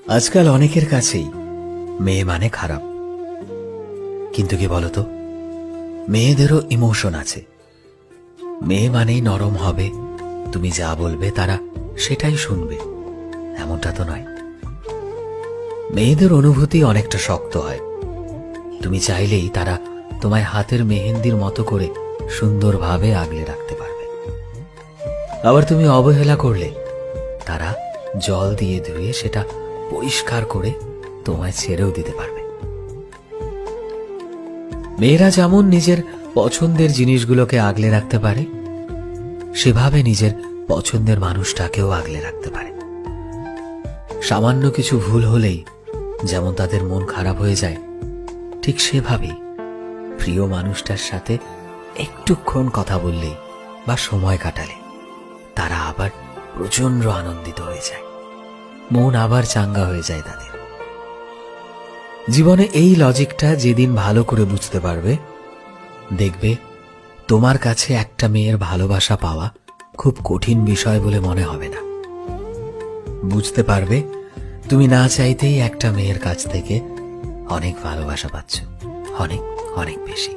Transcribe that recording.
আজকাল অনেকের কাছেই মেয়ে মানে খারাপ, কিন্তু কি বলতো, মেয়েদেরও ইমোশন আছে। মেয়ে মানেই নরম হবে, তুমি যা বলবে তারা সেটাই শুনবে, এমনটা তো নয়। মেয়েদের অনুভূতি অনেকটা শক্ত হয়। তুমি চাইলেই তারা তোমায় হাতের মেহেন্দির মতো করে সুন্দরভাবে আগলে রাখতে পারবে। আবার তুমি অবহেলা করলে তারা জল দিয়ে ধুয়ে সেটা পরিষ্কার করে তোমায় ছেড়েও দিতে পারবে। মেয়েরা যেমন নিজের পছন্দের জিনিসগুলোকে আগলে রাখতে পারে, সেভাবে নিজের পছন্দের মানুষটাকেও আগলে রাখতে পারে। সামান্য কিছু ভুল হলেই যেমন তাদের মন খারাপ হয়ে যায়, ঠিক সেভাবেই প্রিয় মানুষটার সাথে একটুক্ষণ কথা বললেই বা সময় কাটালে তারা আবার প্রচন্ড আনন্দিত হয়ে যায়, মন আবার চাঙ্গা হয়ে যায় তাদের। জীবনে এই লজিকটা যেদিন ভালো করে বুঝতে পারবে, দেখবে তোমার কাছে একটা মেয়ের ভালোবাসা পাওয়া খুব কঠিন বিষয় বলে মনে হবে না। বুঝতে পারবে তুমি না চাইতেই একটা মেয়ের কাছ থেকে অনেক ভালোবাসা পাচ্ছ, অনেক অনেক বেশি।